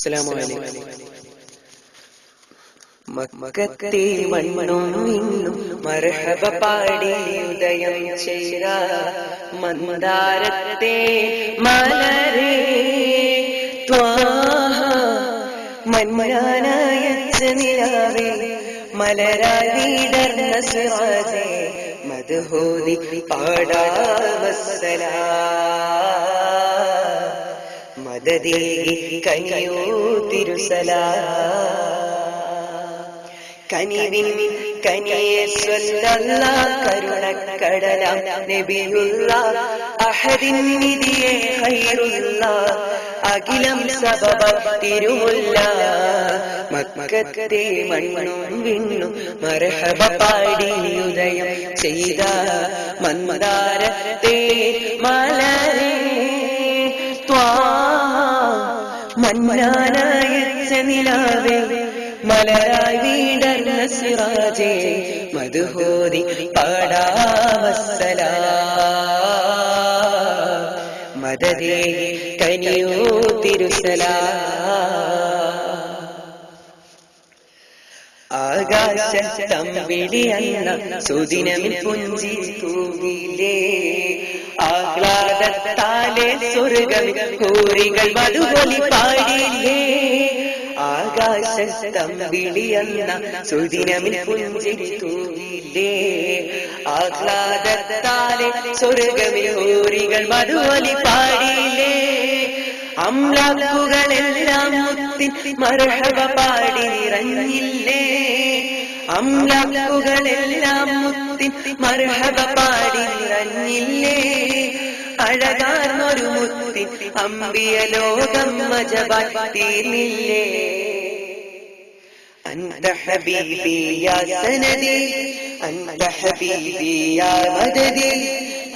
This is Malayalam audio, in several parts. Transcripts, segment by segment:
അസ്സലാമു അലൈക്കും. മക്കത്തെ മണ്ണും വിണ്ണും മർഹബ പാടി ഉദയം ചെയ്ത മന്ദാരത്തെ മലരേ ത്വാഹ മന്മനായച്ച നിലാവേ മലരായി വിടർന്ന സിറാജേ മദ്ഹൂദി പാടാവസ്സലാ മദദേ കനിയോ തിരുസലാ കനിവിൻ കനിയെ സ്വല്ലല്ലാഹ് കരുണക്കടലാം നബിയുള്ളാഹ് അഹദിൻ നിധിയെ ഖൈറുല്ലാഹ് അഖിലം സബബ തിരുമുല്ല മക്കത്തെ മണ്ണും വിണ്ണും മർഹബ പാടി ഉദയം ചെയ്ത മന്ദാരത്തെ മലരേ മന്മനായച്ച നിലാവേ മലരായി വിടർന്ന സിറാജേ മദ്ഹൂദി പാടാവസ്സലാ മദദേ കനിയോ തിരുസലാ ആകാശത്തമ്പിളിയന്ന സുദിനമിൽ പുഞ്ചി തൂവിലേ ആഹ്ലാദത്താലെ സ്വർഗ്ഗമിൽ ഹൂറികൾ മധുബലി പാടിയില്ലേ ആകാശത്തമ്പിളിയന്ന സുദിനമിൽ പുഞ്ചിരി തൂവിലേ ആഹ്ലാദത്താലെ സ്വർഗ്ഗമിൽ ഹൂറികൾ മധുബലി പാടിയില്ലേ അംലാക്കുകളെല്ലാം മുത്തിൻ മർഹബ പാടി നിറഞ്ഞില്ലേ അംലാക്കുകളെല്ലാം മുത്തിൻ മർഹബ പാടി നിറഞ്ഞില്ലേ അഴകാർന്നൊരു മുത്തിൻ അമ്പിയ ലോകം മജബായി തീർന്നില്ലേ അന്ത ഹബീബി യാ സനദി അന്ത ഹബീബി യാ മദദി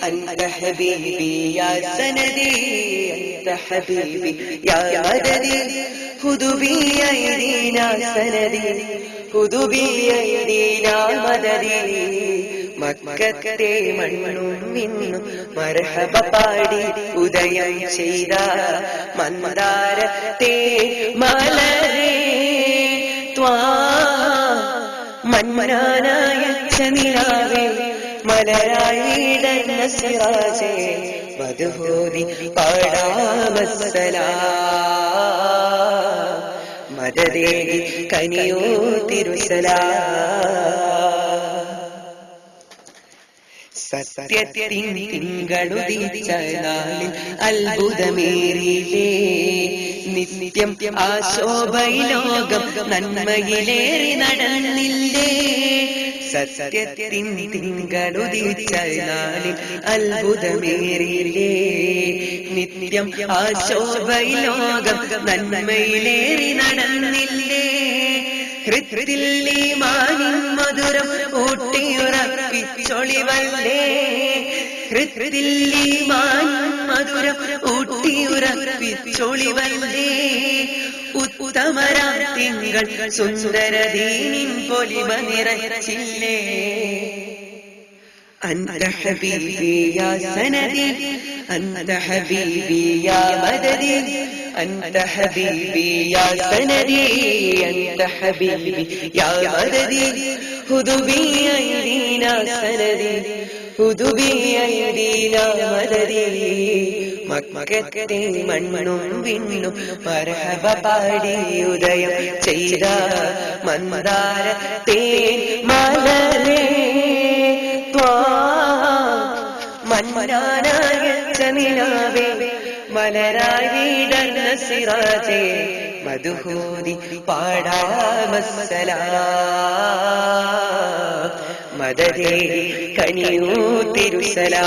അന്ത ഹബീബി യാ സനദി അന്ത ഹബീബി യാ മദദി ഖുദ് ബി ഐദീനാ സനദി ഖുദ് ബി ഐദീനാ മദദി മക്കത്തെ മണ്ണും വിണ്ണും മർഹബ പാടി ഉദയം ചെയ്ത മന്ദാരത്തെ മലരേ മന്മനായച്ച നിലാവേ മലരായി വിടർന്ന സിറാജേ മദ്ഹൂദി പാടാവസ്സലാ മദദേ കനിയോ തിരുസലാ സത്യത്തിൻ തിങ്കളുദിച്ച നാളിൽ അത്ഭുതമേറിയില്ലേ നിത്യം ആശോഭയിലോകം നന്മയിലേറി നടന്നില്ലേ സത്യത്തിൻ തിങ്കളുദിച്ച നാളിൽ അത്ഭുതമേറിയില്ലേ നിത്യം ആശോഭയിലോകം നന്മയിലേറി നടന്നില്ലേ ഹൃത്തിൽ ഈമാനിൻ മധുരം ഊട്ടിയുറപ്പിച്ചൊളിവല്ലേ ഹൃത്തിൽ ഈമാനിൻ മധുരം ഊട്ടിയുറപ്പിച്ചൊളിവല്ലേ ഉത്തമരാം തിങ്കൾ സുന്ദരദീനിൻ പൊലിമ നിറച്ചില്ലേ അന്ത ഹബീബി യാ സനദി അന്ത ഹബീബി യാ മദദി أنت حبيبي يا سندي أنت حبيبي يا مددي خذ بأيدينا سندي خذ بأيدينا مددي മക്കത്തെ മണ്ണും വിണ്ണും മർഹബ പാടി ഉദയം ചെയ്ത മന്ദാരത്തെ മലരേ മന്മനായച്ച നിലാവേ മലരായി വിടർന്ന സിറാജേ മദ്ഹൂദി പാടാവസ്സലാ മദദേ കനിയോ തിരുസലാ.